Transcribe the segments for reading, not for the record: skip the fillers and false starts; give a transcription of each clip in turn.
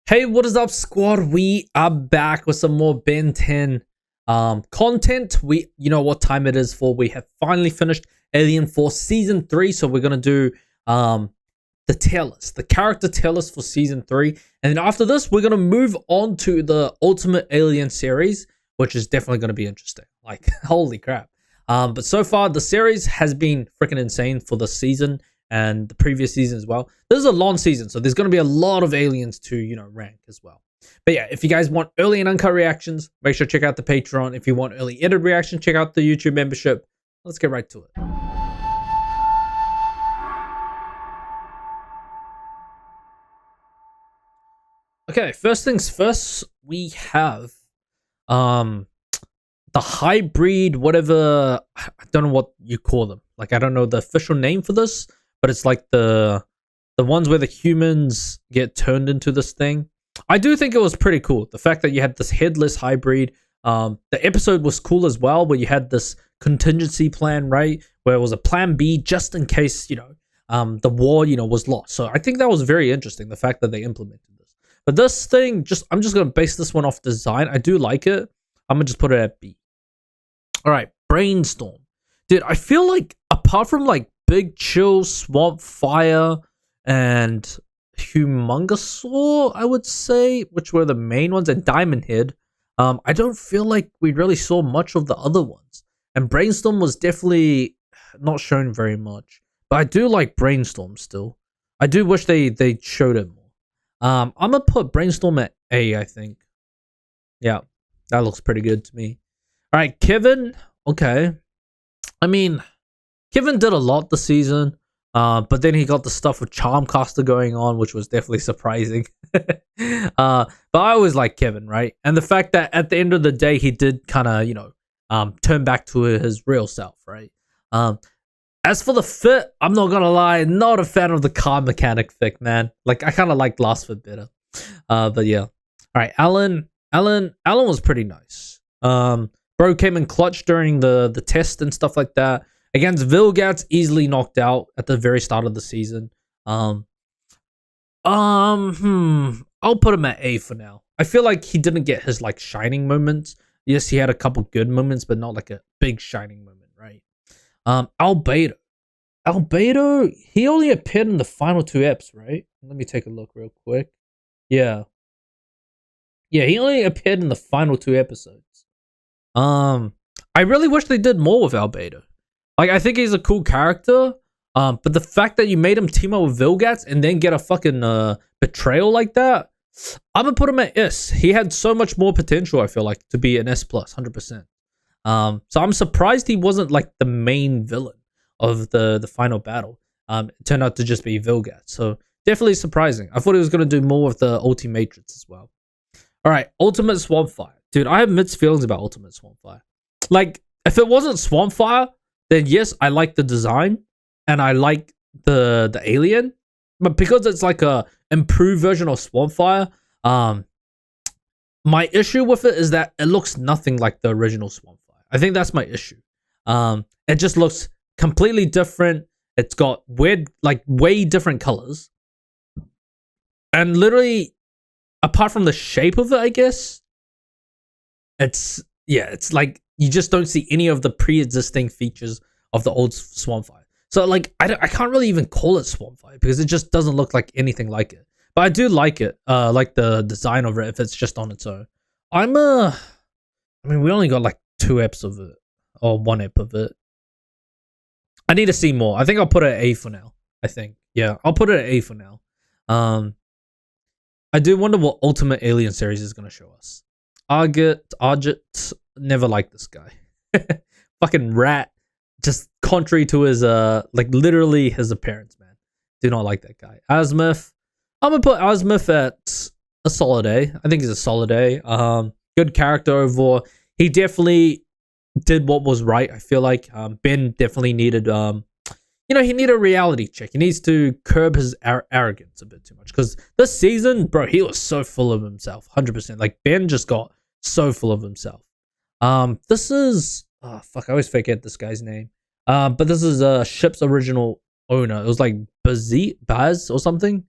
Hey, what is up, squad? We are back with some more Ben 10 content. You know what time it is for. We have finally finished Alien Force Season 3, so we're going to do the tier list, the character tier list for Season 3. And then after this, we're going to move on to the Ultimate Alien series, which is definitely going to be interesting. Like, holy crap. But so far, the series has been freaking insane for the season and the previous season as well. This is a long season, so there's going to be a lot of aliens to, rank as well. But yeah, if you guys want early and uncut reactions, make sure to check out the Patreon. If you want early edited reaction, check out the YouTube membership. Let's get right to it. Okay, first things first, we have the hybrid, whatever, I don't know what you call them. Like, I don't know the official name for this, but it's like the ones where the humans get turned into this thing. I do think it was pretty cool. The fact that you had this headless hybrid. The episode was cool as well, where you had this contingency plan, right? Where it was a plan B just in case, the war, was lost. So I think that was very interesting, the fact that they implemented this. But this thing, I'm just going to base this one off design. I do like it. I'm going to just put it at B. All right, Brainstorm. Dude, I feel like apart from like Big Chill, Swamp Fire, and Humongosaur, I would say, which were the main ones, and Diamond Head, I don't feel like we really saw much of the other ones. And Brainstorm was definitely not shown very much. But I do like Brainstorm still. I do wish they showed it more. I'm going to put Brainstorm at A, I think. Yeah, that looks pretty good to me. All right, Kevin. Okay. I mean, Kevin did a lot this season, but then he got the stuff with Charmcaster going on, which was definitely surprising. But I always like Kevin, right? And the fact that at the end of the day, he did kind of, turn back to his real self, right? As for the fit, I'm not going to lie, not a fan of the car mechanic fit, man. Like, I kind of like last fit better. But yeah. All right, Alan was pretty nice. Bro came in clutch during the test and stuff like that. Against Vilgat's easily knocked out at the very start of the season. I'll put him at A for now. I feel like he didn't get his like shining moments. Yes, he had a couple good moments, but not like a big shining moment, right? Albedo, he only appeared in the final 2 eps, right? Let me take a look real quick. Yeah, he only appeared in the final 2 episodes. I really wish they did more with Albedo. Like, I think he's a cool character, but the fact that you made him team up with Vilgats and then get a fucking betrayal like that, I'm gonna put him at S. He had so much more potential, I feel like, to be an S+, 100%. So I'm surprised he wasn't like the main villain of the final battle. It turned out to just be Vilgats, so definitely surprising. I thought he was gonna do more with the Ultimatrix as well. All right, Ultimate Swampfire. Dude, I have mixed feelings about Ultimate Swampfire. Like, if it wasn't Swampfire, then yes, I like the design and I like the alien, but because it's like a improved version of Swampfire, my issue with it is that it looks nothing like the original Swampfire. I think that's my issue. It just looks completely different. It's got weird, like way different colors, and literally, apart from the shape of it, I guess, it's like you just don't see any of the pre-existing features of the old Swampfire. So like, I can't really even call it Swampfire because it just doesn't look like anything like it. But I do like it, like the design of it if it's just on its own. I mean, we only got like 2 eps of it, or 1 ep of it. I need to see more. I think I'll put it at A for now. I think, yeah, I'll put it at A for now. I do wonder what Ultimate Alien series is gonna show us. Argit, never liked this guy. Fucking rat. Just contrary to his like literally his appearance, man. Do not like that guy. Azimuth. I'm gonna put Azimuth at a solid A. I think he's a solid A. Good character overall. He definitely did what was right. I feel like Ben definitely needed he needed a reality check. He needs to curb his arrogance a bit too much, because this season, bro, he was so full of himself, 100%. Like, Ben just got so full of himself. This is I always forget this guy's name. But this is ship's original owner. It was like Baz or something.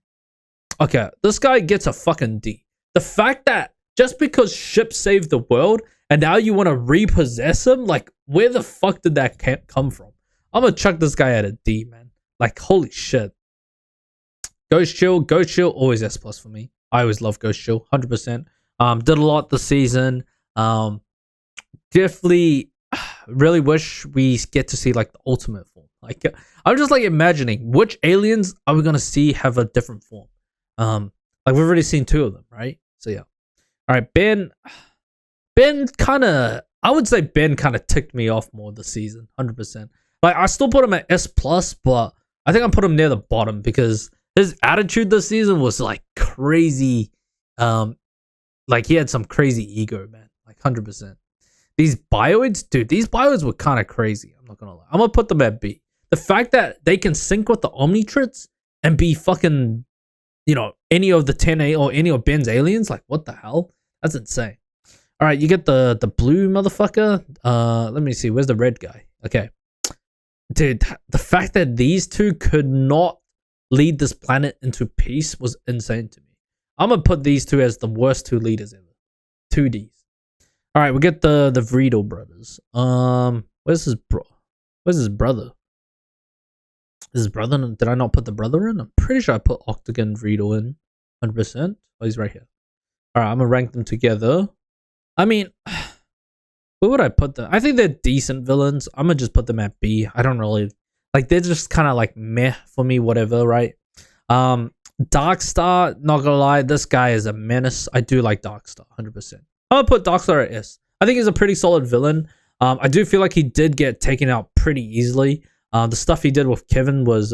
Okay, this guy gets a fucking D. The fact that just because Ship saved the world and now you want to repossess him, like, where the fuck did that come from? I'm gonna chuck this guy at a D, man. Like, holy shit. Ghost Chill, always S plus for me. I always love Ghost Chill, 100%. Did a lot this season. Definitely really wish we get to see like the ultimate form. Like, I'm just like imagining which aliens are we gonna see have a different form. Like we've already seen 2 of them, right? So yeah. All right, Ben kind of, I would say Ben kind of ticked me off more this season, 100%. Like I still put him at S plus, but I think I put him near the bottom because his attitude this season was like crazy. Like he had some crazy ego, man. Like 100%. These bioids, dude, these bioids were kind of crazy. I'm not gonna lie. I'm gonna put them at B. The fact that they can sync with the Omnitrits and be fucking, you know, any of the 10A or any of Ben's aliens, like what the hell? That's insane. All right, you get the blue motherfucker. Let me see. Where's the red guy? Okay, dude, the fact that these 2 could not lead this planet into peace was insane to me. I'm gonna put these 2 as the worst 2 leaders ever. 2Ds. All right, we get the Vreedle brothers. Where's his brother? His brother? Did I not put the brother in? I'm pretty sure I put Octagon Vreedle in 100%. Oh, he's right here. All right, I'm gonna rank them together. I mean, where would I put them? I think they're decent villains. I'm gonna just put them at B. I don't really like. They're just kind of like meh for me. Whatever, right? Darkstar. Not gonna lie, this guy is a menace. I do like Darkstar, 100%. I'm gonna put Darkstar at S. I think he's a pretty solid villain. I do feel like he did get taken out pretty easily. The stuff he did with Kevin was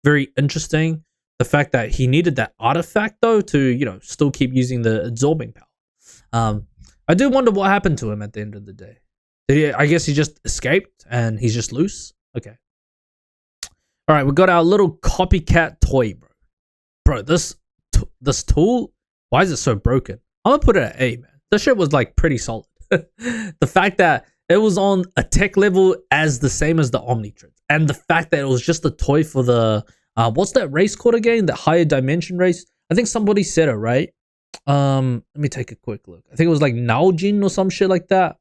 very interesting. The fact that he needed that artifact though to, you know, still keep using the absorbing power. I do wonder what happened to him at the end of the day. I guess he just escaped and he's just loose. Okay. All right, we got our little copycat toy, bro. Bro, this tool, why is it so broken? I'm gonna put it at A, man. This shit was like pretty solid. The fact that it was on a tech level as the same as the Omnitrix, and the fact that it was just a toy for the what's that race called again? The higher dimension race. I think somebody said it right. Let me take a quick look. I think it was like Naojin or some shit like that,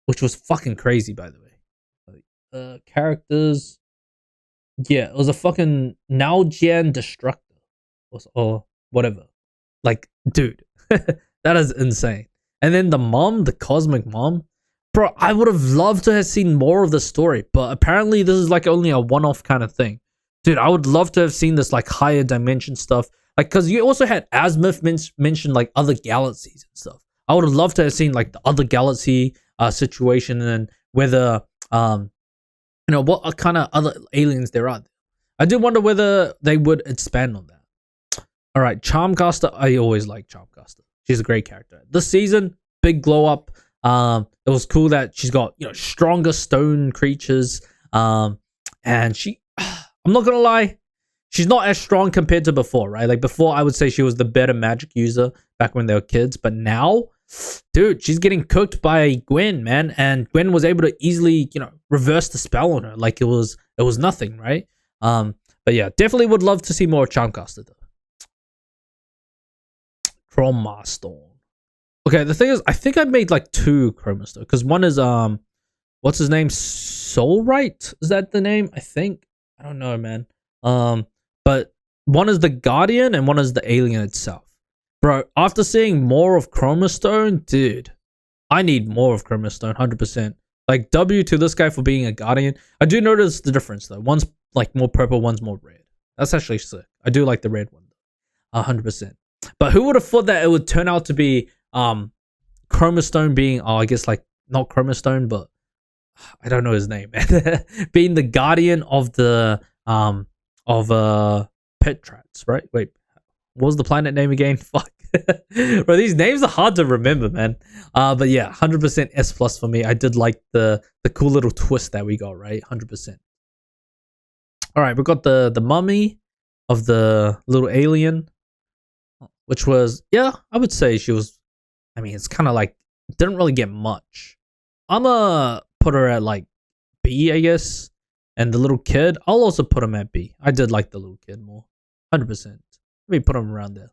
which was fucking crazy, by the way. Characters. Yeah, it was a fucking Naojian Destructor or whatever. Like, dude, that is insane. And then the mom, the cosmic mom, bro, I would have loved to have seen more of the story, but apparently this is like only a one-off kind of thing. Dude, I would love to have seen this like higher dimension stuff. Like, because you also had Azimuth mention like other galaxies and stuff. I would have loved to have seen like the other galaxy situation and whether, you know, what kind of other aliens there are. I do wonder whether they would expand on that. All right, Charmcaster. I always like Charmcaster. She's a great character. This season, big glow up. It was cool that she's got, you know, stronger stone creatures. And she, I'm not gonna lie, she's not as strong compared to before, right? Like before, I would say she was the better magic user back when they were kids, but now, dude, she's getting cooked by Gwen, man, and Gwen was able to easily, you know, reverse the spell on her, like it was nothing, right? But yeah, definitely would love to see more Charmcaster though. Chroma Storm. Okay, the thing is, I think I made like 2 Chroma Storm because one is what's his name? Soulright? Is that the name? I think. I don't know, man. But one is the Guardian and one is the alien itself. Bro, after seeing more of Chroma Stone, dude, I need more of Chroma Stone, 100%. Like, W to this guy for being a Guardian. I do notice the difference, though. One's, like, more purple, one's more red. That's actually sick. I do like the red one, though. 100%. But who would have thought that it would turn out to be, Chroma Stone being, I guess, like, not Chroma Stone, but I don't know his name, man. Being the Guardian of the, Petrats, right? Wait, what was the planet name again? Fuck. Bro, these names are hard to remember, man. But yeah, 100% S plus for me. I did like the cool little twist that we got, right? 100%. All right, we got the mummy of the little alien, which was, yeah, I would say she was, I mean, it's kind of like, didn't really get much. I'm gonna put her at like B, I guess. And the little kid, I'll also put him at B. I did like the little kid more. 100%. Let me put him around there.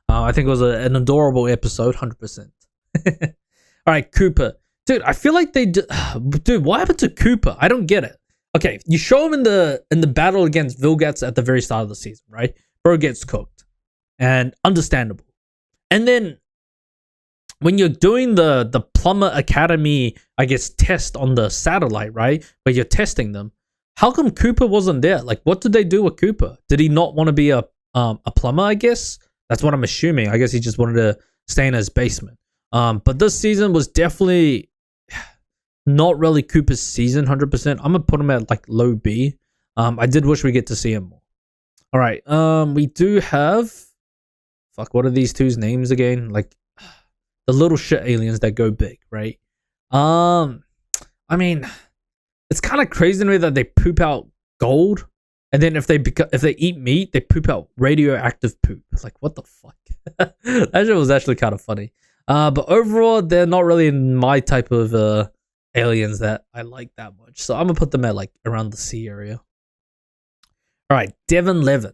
I think it was an adorable episode, 100%. All right, Cooper. Dude, I feel like dude, what happened to Cooper? I don't get it. Okay, you show him in the battle against Vilgax at the very start of the season, right? Bro gets cooked. And understandable. And then when you're doing the Plumber Academy, I guess, test on the satellite, right? Where you're testing them, how come Cooper wasn't there? Like, what did they do with Cooper? Did he not want to be a plumber, I guess? That's what I'm assuming. I guess he just wanted to stay in his basement. But this season was definitely not really Cooper's season, 100%. I'm gonna put him at like low B. I did wish we get to see him more. All right. We do have, fuck, what are these two's names again? Like the little shit aliens that go big, right? I mean, it's kind of crazy to me that they poop out gold, and then if they eat meat, they poop out radioactive poop. It's like, what the fuck? That shit was actually kind of funny. But overall, they're not really my type of aliens that I like that much. So I'm gonna put them at like around the C area. All right, Devin Levin.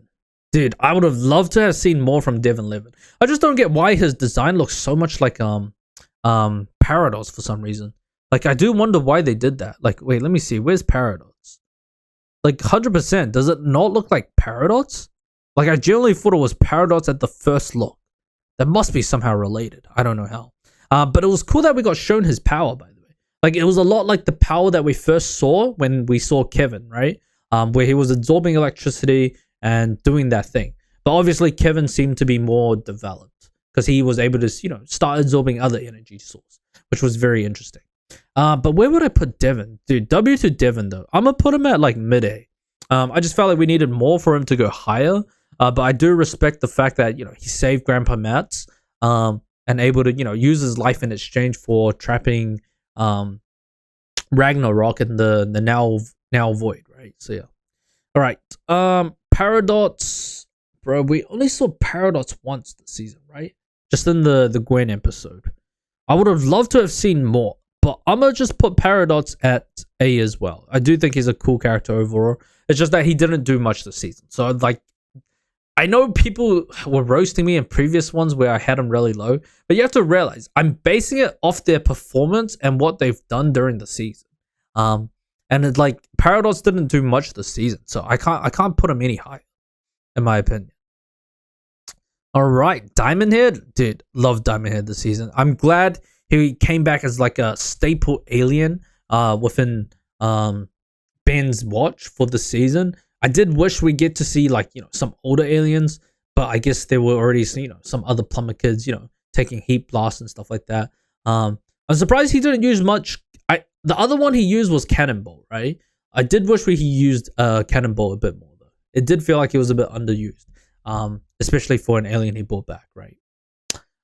Dude, I would have loved to have seen more from Devin Levin. I just don't get why his design looks so much like Paradox for some reason. Like, I do wonder why they did that. Like, wait, let me see. Where's Paradox? Like, 100%. Does it not look like Paradox? Like, I genuinely thought it was Paradox at the first look. That must be somehow related. I don't know how. But it was cool that we got shown his power, by the way. Like, it was a lot like the power that we first saw when we saw Kevin, right? Where he was absorbing electricity and doing that thing. But obviously, Kevin seemed to be more developed because he was able to, start absorbing other energy source, which was very interesting. But where would I put Devin? Dude, W to Devin, though. I'm going to put him at, like, mid-A. I just felt like we needed more for him to go higher. But I do respect the fact that, he saved Grandpa Matt's and able to, use his life in exchange for trapping Ragnarok in the now void, right? So, yeah. All right. Paradox. Bro, we only saw Paradox once this season, right? Just in the Gwen episode. I would have loved to have seen more. But I'm going to just put Paradox at A as well. I do think he's a cool character overall. It's just that he didn't do much this season. So, like, I know people were roasting me in previous ones where I had him really low. But you have to realize, I'm basing it off their performance and what they've done during the season. And it's like, Paradox didn't do much this season. So, I can't put him any higher, in my opinion. All right. Diamond Head. Dude, love Diamond Head this season. I'm glad he came back as like a staple alien within Ben's watch for the season. I did wish we get to see like, some older aliens, but I guess there were already, some other plumber kids, taking heat blasts and stuff like that. I'm surprised he didn't use much. The other one he used was Cannonball, right? I did wish he used Cannonball a bit more though. It did feel like he was a bit underused, especially for an alien he brought back, right?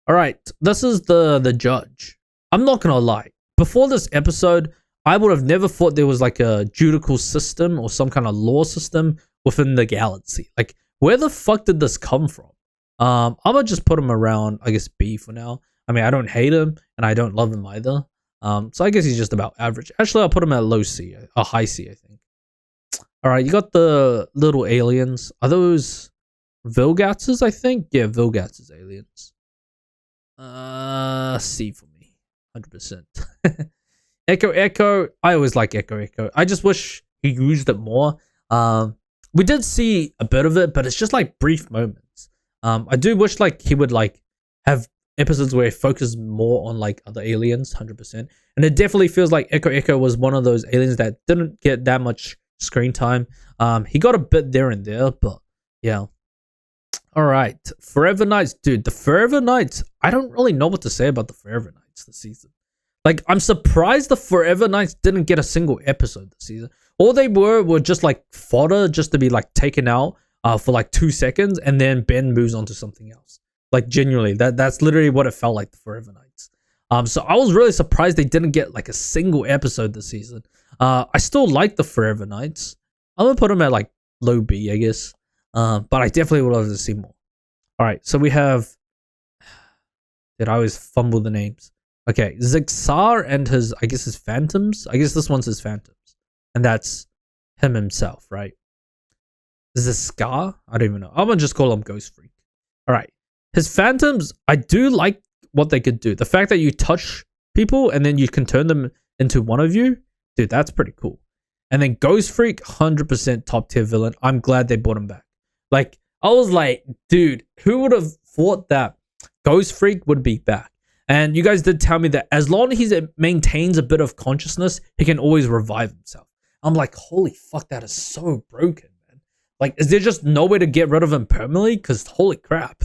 All right, this is the judge. I'm not gonna lie. Before this episode, I would have never thought there was like a judicial system or some kind of law system within the galaxy. Like, where the fuck did this come from? I'm gonna just put him around, I guess, B for now. I mean, I don't hate him and I don't love him either. So I guess he's just about average. Actually, I'll put him at low C, a high C, I think. All right, you got the little aliens. Are those Vilgatzes, I think? Yeah, Vilgatzes aliens. C for me, 100%. Echo. I always like Echo. I just wish he used it more. We did see a bit of it, but it's just like brief moments. I do wish like he would like have episodes where he focused more on like other aliens, 100%. And it definitely feels like Echo was one of those aliens that didn't get that much screen time. He got a bit there and there, but yeah. All right, Forever Knights, dude. The Forever Knights. I don't really know what to say about the Forever Knights this season. Like, I'm surprised the Forever Knights didn't get a single episode this season. All they were just like fodder, just to be like taken out for like 2 seconds, and then Ben moves on to something else. Like, genuinely, that's literally what it felt like, the Forever Knights. So I was really surprised they didn't get like a single episode this season. I still like the Forever Knights. I'm gonna put them at like low B, I guess. But I definitely would love to see more. All right, so we have. Did I always fumble the names? Okay, Zixar and his Phantoms. I guess this one's his Phantoms, and that's him himself, right? Is this Scar? I don't even know. I'm gonna just call him Ghost Freak. All right, his phantoms, I do like what they could do. The fact that you touch people and then you can turn them into one of you, dude, that's pretty cool. And then Ghost Freak, 100% top tier villain. I'm glad they brought him back. Like, I was like, dude, who would have thought that Ghost Freak would be back? And you guys did tell me that as long as he maintains a bit of consciousness, he can always revive himself. I'm like, holy fuck, that is so broken, man. Like, is there just no way to get rid of him permanently? Because holy crap.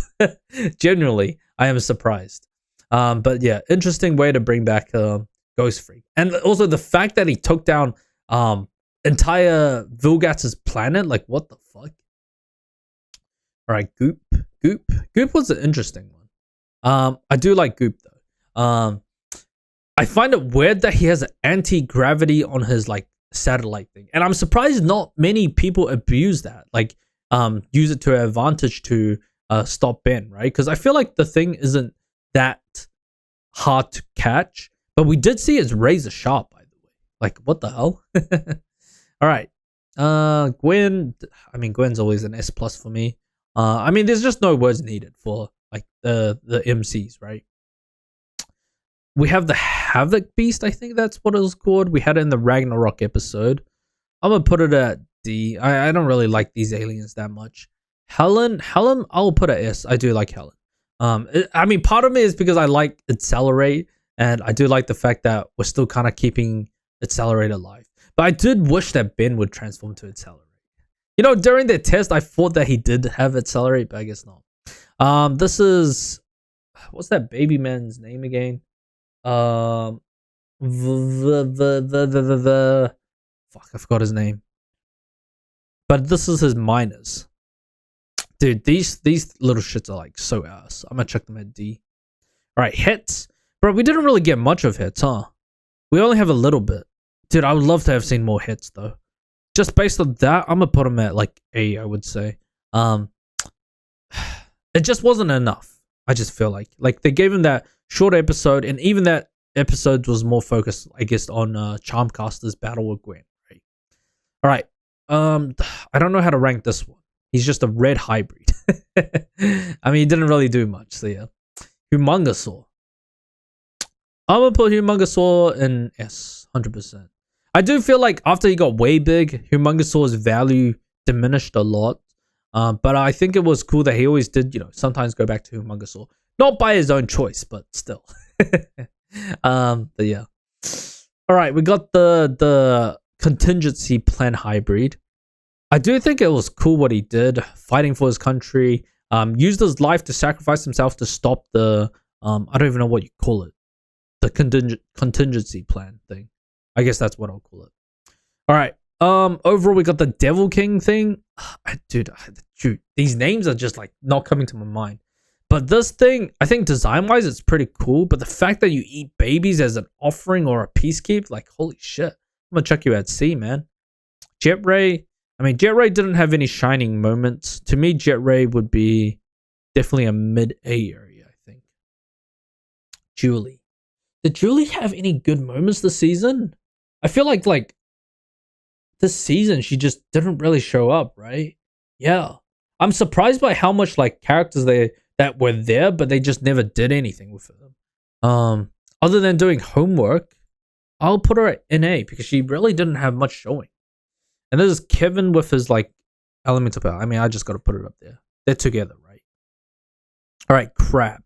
Genuinely, I am surprised. But yeah, interesting way to bring back Ghost Freak. And also the fact that he took down entire Vilgax's planet. Like, what the fuck? All right, Goop. Goop was an interesting one. I do like Goop though. I find it weird that he has an anti-gravity on his like satellite thing, and I'm surprised not many people abuse that, like use it to their advantage to stop Ben, right? Because I feel like the thing isn't that hard to catch, but we did see it's razor sharp, by the way. Like, what the hell? All right, Gwen. I mean, Gwen's always an S plus for me. I mean, there's just no words needed for like the MCs, right? We have the Havoc Beast, I think that's what it was called. We had it in the Ragnarok episode. I'm gonna put it at D. I don't really like these aliens that much. Helen, I'll put at S. I do like Helen. I mean, part of me is because I like Accelerate, and I do like the fact that we're still kind of keeping Accelerate alive. But I did wish that Ben would transform to Accelerate. You know, during the test, I thought that he did have Accelerate, but I guess not. This is, what's that baby man's name again? Fuck, I forgot his name. But this is his minors. Dude, these little shits are like so ass. I'm gonna check them at D. Alright, hits. Bro, we didn't really get much of hits, huh? We only have a little bit. Dude, I would love to have seen more hits though. Just based on that, I'm gonna put him at like A, I would say. It just wasn't enough. I just feel like they gave him that short episode, and even that episode was more focused, I guess, on Charmcaster's battle with Gwen. Right. All right. I don't know how to rank this one. He's just a red hybrid. I mean, he didn't really do much. So yeah, Humongosaur. I'm gonna put Humongosaur in S, 100%. I do feel like after he got way big, Humongosaur's value diminished a lot. But I think it was cool that he always did, you know, sometimes go back to Humongosaur. Not by his own choice, but still. But yeah. All right, we got the contingency plan hybrid. I do think it was cool what he did, fighting for his country. Used his life to sacrifice himself to stop the I don't even know what you call it, the contingency plan thing. I guess that's what I'll call it. All right. Overall, we got the Devil King thing. Dude, these names are just like not coming to my mind. But this thing, I think design-wise, it's pretty cool. But the fact that you eat babies as an offering or a peacekeep, like, holy shit. I'm gonna check you at C, man. Jet Ray. I mean, Jet Ray didn't have any shining moments. To me, Jet Ray would be definitely a mid-A area, I think. Julie. Did Julie have any good moments this season? I feel like this season, she just didn't really show up, right? Yeah. I'm surprised by how much like characters that were there, but they just never did anything with them. Other than doing homework, I'll put her in A because she really didn't have much showing. And this is Kevin with his like elemental power. I mean, I just got to put it up there. They're together, right? All right, Crab.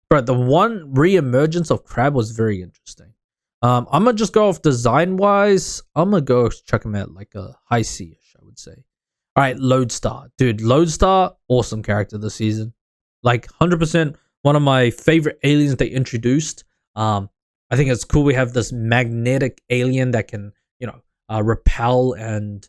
But the one re-emergence of Crab was very interesting. I'm gonna just go off design wise. I'm gonna go check him out like a high C-ish, I would say. All right, Lodestar, dude. Lodestar, awesome character this season. Like 100% one of my favorite aliens they introduced. I think it's cool. We have this magnetic alien that can, you know, repel and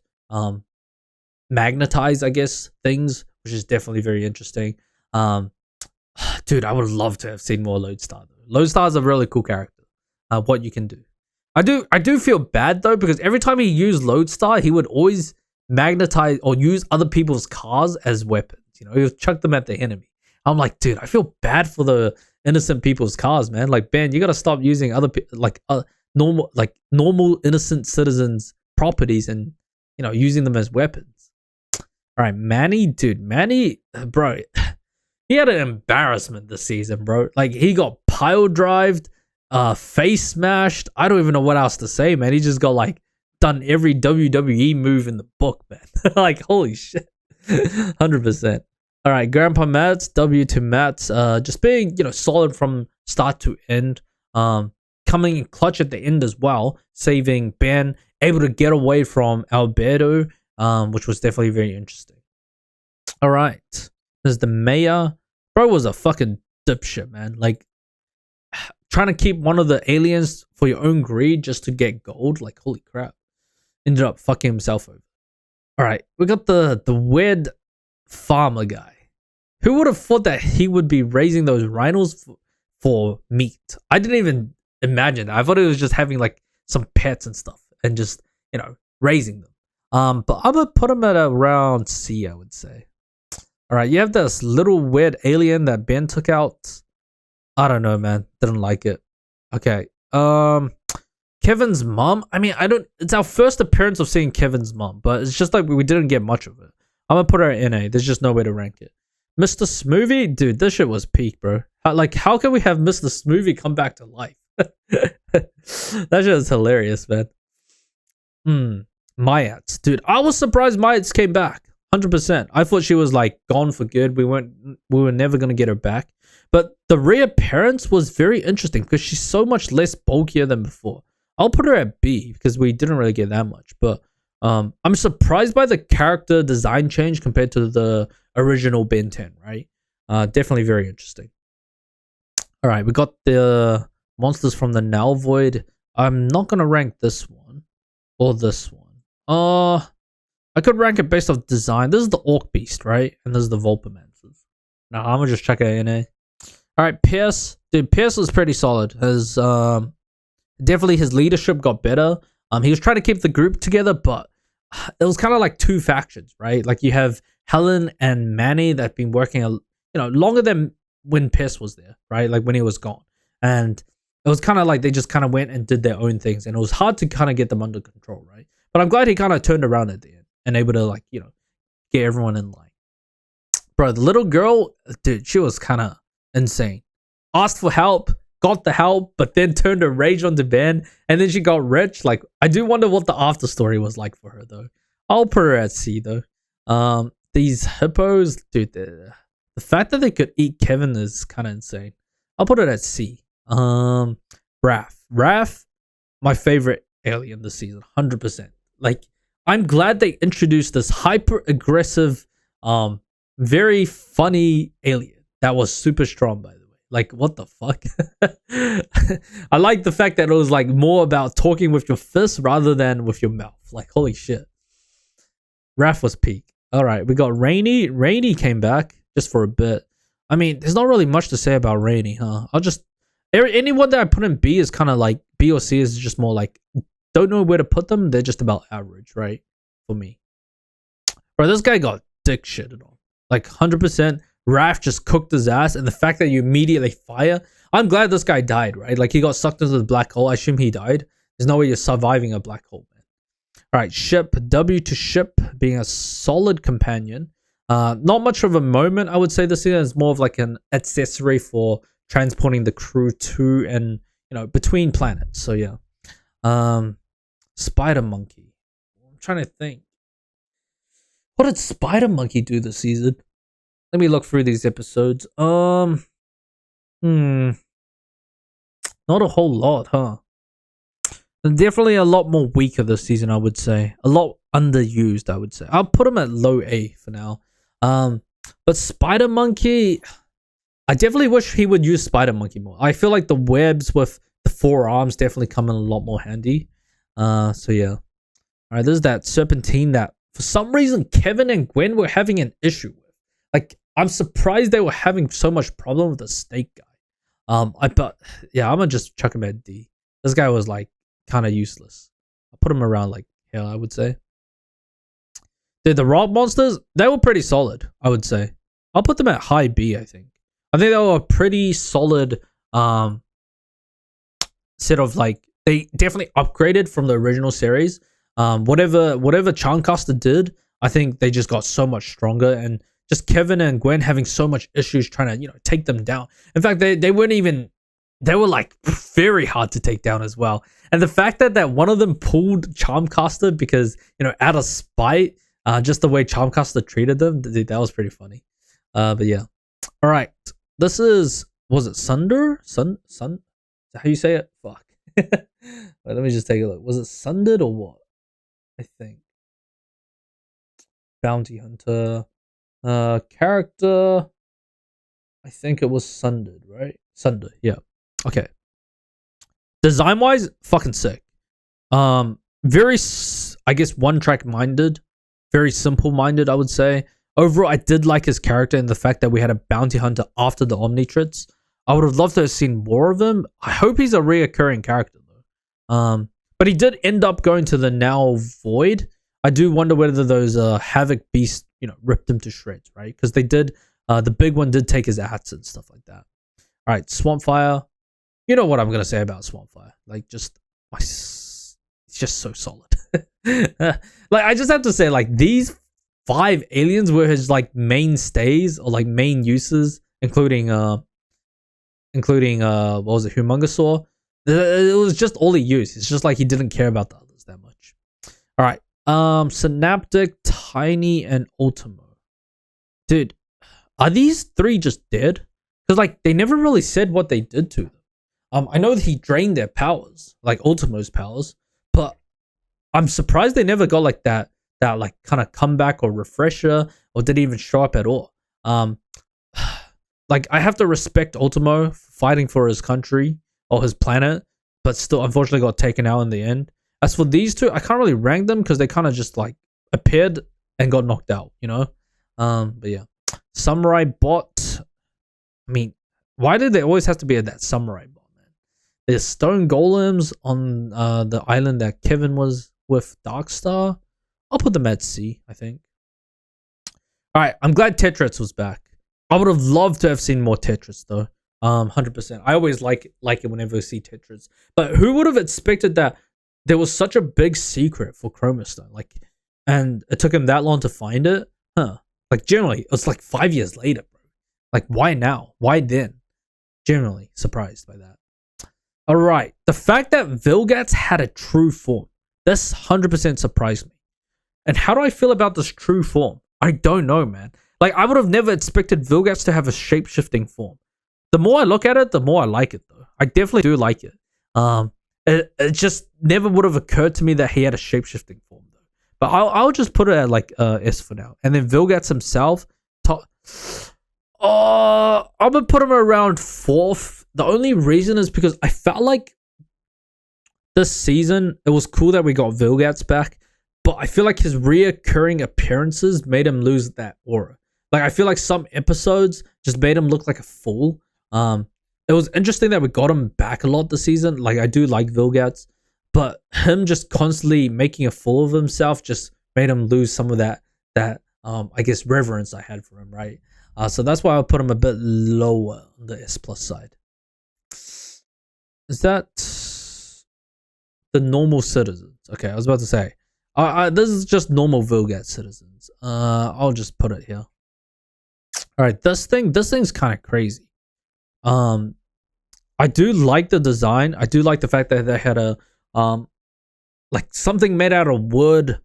magnetize, I guess, things, which is definitely very interesting. Dude, I would love to have seen more Lodestar. Lodestar is a really cool character. What you can do. I do feel bad though, because every time he used Lodestar, he would always magnetize or use other people's cars as weapons. You know, he would chuck them at the enemy. I'm like, dude, I feel bad for the innocent people's cars, man. Like, Ben, you gotta stop using other normal innocent citizens' properties and, you know, using them as weapons. All right, Manny, dude, Manny, bro. he had an embarrassment this season, bro. Like he got pile drived, face smashed. I don't even know what else to say, man. He just got like done every WWE move in the book, man. Like holy shit, 100%. All right, Grandpa Mats, W to Mats, just being solid from start to end. Coming in clutch at the end as well, saving Ben, able to get away from Alberto, which was definitely very interesting. All right, there's the mayor. Bro was a fucking dipshit, man. Like trying to keep one of the aliens for your own greed just to get gold. Like holy crap, ended up fucking himself over. All right, we got the weird farmer guy. Who would have thought that he would be raising those rhinos for meat? I didn't even imagine that. I thought it was just having like some pets and stuff and just raising them. But I'm gonna put him at around C, I would say. All right, you have this little weird alien that Ben took out. I don't know, man. Didn't like it. Okay. Kevin's mom. I mean, it's our first appearance of seeing Kevin's mom, but it's just like we didn't get much of it. I'm gonna put her at NA. There's just no way to rank it. Mr. Smoothie, dude, this shit was peak, bro. How can we have Mr. Smoothie come back to life? That shit is hilarious, man. Mayats, dude, I was surprised Mayats came back. 100%. I thought she was like gone for good. We were never gonna get her back. But the reappearance was very interesting because she's so much less bulkier than before. I'll put her at B because we didn't really get that much. But I'm surprised by the character design change compared to the original Ben 10, right? Definitely very interesting. All right, we got the monsters from the Null Void. I'm not gonna rank this one or this one. I could rank it based off design. This is the Orc Beast, right? And this is the Vulpamancers. No, I'm gonna just check it NA. All right, Pierce. Dude, Pierce was pretty solid. Definitely his leadership got better. He was trying to keep the group together, but it was kind of like two factions, right? Like you have Helen and Manny that have been working, longer than when Pierce was there, right? Like when he was gone. And it was kind of like they just kind of went and did their own things. And it was hard to kind of get them under control, right? But I'm glad he kind of turned around at the end and able to get everyone in line. Bro, the little girl, dude, she was kind of insane. Asked for help, got the help, but then turned her rage onto Ben, and then she got rich. Like, I do wonder what the after story was like for her, though. I'll put her at C, though. These hippos, dude, the fact that they could eat Kevin is kind of insane. I'll put it at C. Raph, my favorite alien this season, 100%. Like, I'm glad they introduced this hyper aggressive, very funny alien that was super strong, by the way. Like, what the fuck? I like the fact that it was like more about talking with your fists rather than with your mouth. Like, holy shit. Raph was peak. All right, we got Rainy. Rainy came back just for a bit. I mean, there's not really much to say about Rainy, huh? Anyone that I put in B is kind of like, B or C is just more like, don't know where to put them. They're just about average, right? For me. Bro, this guy got dick shitted on. Like, 100%. Raph just cooked his ass, and the fact that you immediately fire, I'm glad this guy died, right? Like, he got sucked into the black hole. I assume he died. There's no way you're surviving a black hole, man. All right, Ship. W to Ship, being a solid companion. Not much of a moment, I would say, this season. It's more of like an accessory for transporting the crew to and, between planets. So, yeah. Spider Monkey. I'm trying to think. What did Spider Monkey do this season? Let me look through these episodes. Not a whole lot, huh? Definitely a lot more weaker this season, I would say. A lot underused, I would say. I'll put him at low A for now. But Spider Monkey, I definitely wish he would use Spider Monkey more. I feel like the webs with the 4 arms definitely come in a lot more handy. So yeah. All right, there's that Serpentine that for some reason Kevin and Gwen were having an issue with. Like, I'm surprised they were having so much problem with the snake guy. I'm gonna just chuck him at D. This guy was like kind of useless. I'll put him around like hell, I would say. Dude, the rock monsters, they were pretty solid, I would say. I'll put them at high B, I think. I think they were a pretty solid set of like, they definitely upgraded from the original series. Whatever Charmcaster did, I think they just got so much stronger, and just Kevin and Gwen having so much issues trying to take them down. In fact, they weren't even, they were like very hard to take down as well. And the fact that one of them pulled Charmcaster because out of spite, just the way Charmcaster treated them, dude, that was pretty funny. But yeah, all right, was it Sunder? Sun? Is that how you say it? Fuck. Wait, let me just take a look. Was it Sundered or what? I think. Bounty Hunter. Character. I think it was Sundered, right? Sunder, yeah. Okay. Design wise, fucking sick. Very, I guess, one track minded. Very simple minded, I would say. Overall, I did like his character and the fact that we had a bounty hunter after the Omnitrix. I would have loved to have seen more of him. I hope he's a reoccurring character though. But he did end up going to the now Void. I do wonder whether those Havoc beasts, ripped him to shreds, right? Because they did. The big one did take his ass and stuff like that. All right, Swampfire. You know what I'm gonna say about Swampfire? Like, it's just so solid. Like, I just have to say, like, these 5 aliens were his like mainstays or like main uses, including what was it, Humongosaur. It was just all he used. It's just like he didn't care about the others that much. All right, Synaptic, Tiny, and Ultimo. Dude, are these 3 just dead? Because like they never really said what they did to them. I know that he drained their powers, like Ultimo's powers, but I'm surprised they never got like that like kind of comeback or refresher, or didn't even show up at all. Like, I have to respect Ultimo fighting for his country or his planet, but still unfortunately got taken out in the end. As for these 2, I can't really rank them because they kind of just like appeared and got knocked out, but yeah, Samurai Bot. I mean, why did they always have to be that Samurai Bot, man? There's stone golems on the island that Kevin was with Darkstar. I'll put them at C, I think. All right, I'm glad Tetris was back. I would have loved to have seen more Tetris though. 100%. I always like it whenever I see Tetris. But who would have expected that there was such a big secret for Chromastone? Like, and it took him that long to find it? Huh. Like, generally, it's like 5 years later, bro. Like, why now? Why then? Generally surprised by that. All right. The fact that Vilgax had a true form, this 100% surprised me. And how do I feel about this true form? I don't know, man. Like, I would have never expected Vilgax to have a shape-shifting form. The more I look at it, the more I like it, though. I definitely do like it. It just never would have occurred to me that he had a shape-shifting form, though. But I'll just put it at, like, S for now. And then Vilgax himself, I'm going to put him around 4th. The only reason is because I felt like this season, it was cool that we got Vilgax back. But I feel like his reoccurring appearances made him lose that aura. Like, I feel like some episodes just made him look like a fool. It was interesting that we got him back a lot this season. Like, I do like Vilgax, but him just constantly making a fool of himself just made him lose some of that I guess reverence I had for him, right? So that's why I put him a bit lower on the S+ side. Is that the normal citizens? Okay, I was about to say. This is just normal Vilgax citizens. I'll just put it here. All right, this thing's kind of crazy. I do like the design. I do like the fact that they had a like something made out of wood.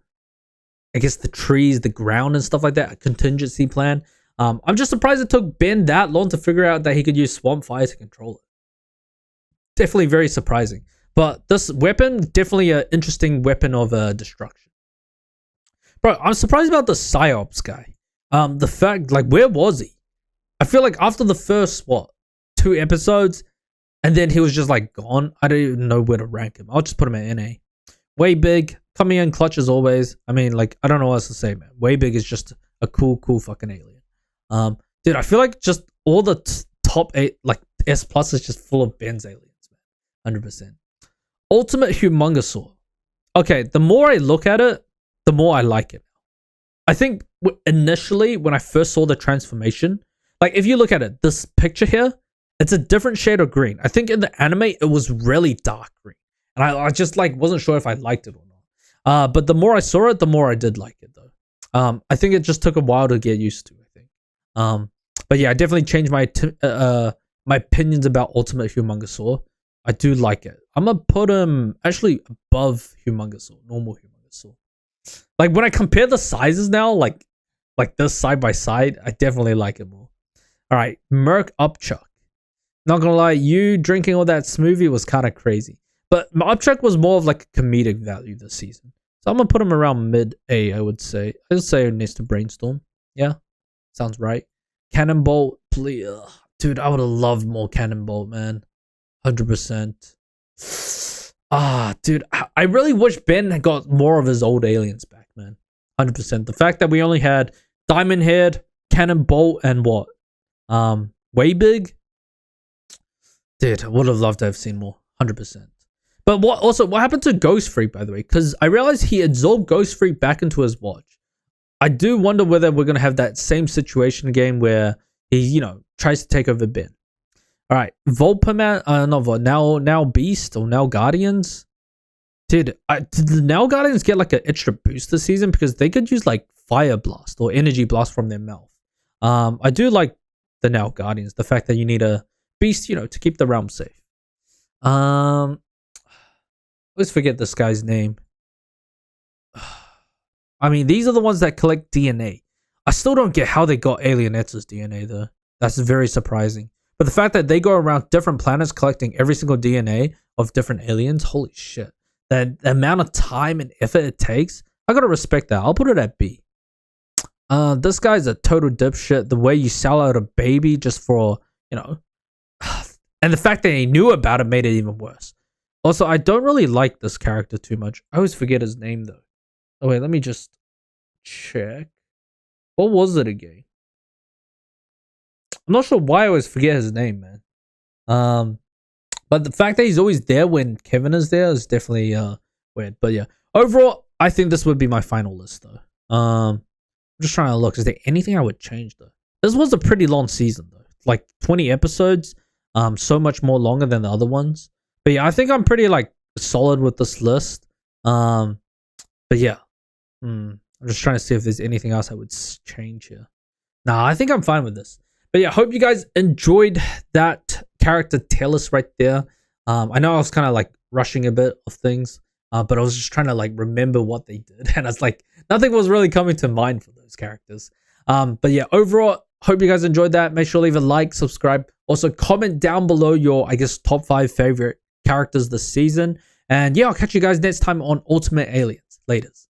I guess the trees, the ground, and stuff like that. A contingency plan. I'm just surprised it took Ben that long to figure out that he could use Swamp Fire to control it. Definitely very surprising. But this weapon, definitely an interesting weapon of destruction. Bro, I'm surprised about the Psyops guy. The fact, like, where was he? I feel like after the first, 2 episodes, and then he was just, like, gone. I don't even know where to rank him. I'll just put him at NA. Way Big, coming in clutch as always. I mean, like, I don't know what else to say, man. Way Big is just a cool fucking alien. Dude, I feel like just all the top 8, like, S+ is just full of Ben's aliens, man. 100%. Ultimate Humongosaur. Okay, the more I look at it, the more I like it. I think initially, when I first saw the transformation, like, if you look at it, this picture here, it's a different shade of green. I think in the anime, it was really dark green. And I just, like, wasn't sure if I liked it or not. But the more I saw it, the more I did like it, though. I think it just took a while to get used to, I think. But yeah, I definitely changed my opinions about Ultimate Humongousaur. I do like it. I'm gonna put him actually above Humongousaur, normal Humongousaur. Like when I compare the sizes now, like this side by side, I definitely like it more. All right, Merc Upchuck. Not gonna lie, you drinking all that smoothie was kind of crazy. But Upchuck was more of like a comedic value this season. So I'm gonna put him around mid A, I would say. I would say next to Brainstorm. Yeah, sounds right. Cannonball, please. Ugh. Dude, I would have loved more Cannonball, man. 100%. Ah, dude, I really wish Ben had got more of his old aliens back, man. 100%. The fact that we only had Diamond Head, Cannonball, and what? Way Big? Dude, I would have loved to have seen more. 100%. But what happened to Ghost Freak, by the way? Because I realized he absorbed Ghost Freak back into his watch. I do wonder whether we're going to have that same situation again where he, tries to take over Ben. All right, Volpaman, now Beast or now Guardians. Dude, did the now Guardians get like an extra boost this season? Because they could use like Fire Blast or Energy Blast from their mouth. I do like the now Guardians. The fact that you need a Beast, to keep the realm safe. Let's forget this guy's name. I mean, these are the ones that collect DNA. I still don't get how they got Alienetta's DNA though. That's very surprising. But the fact that they go around different planets collecting every single DNA of different aliens, holy shit. The amount of time and effort it takes, I gotta respect that. I'll put it at B. This guy's a total dipshit. The way you sell out a baby just for, and the fact that he knew about it made it even worse. Also, I don't really like this character too much. I always forget his name though. Oh wait, let me just check. What was it again? I'm not sure why I always forget his name, man. But the fact that he's always there when Kevin is there is definitely weird. But yeah, overall, I think this would be my final list though. I'm just trying to look. Is there anything I would change though? This was a pretty long season though, like 20 episodes. So much more longer than the other ones. But yeah, I think I'm pretty like solid with this list. But yeah, I'm just trying to see if there's anything else I would change here. Nah, I think I'm fine with this. But yeah, hope you guys enjoyed that character tier list right there. I know I was kind of like rushing a bit of things, but I was just trying to like remember what they did, and it's like nothing was really coming to mind for those characters. But yeah, overall, hope you guys enjoyed that. Make sure to leave a like, subscribe. Also, comment down below your, I guess, top 5 favorite characters this season. And yeah, I'll catch you guys next time on Ultimate Aliens. Laters.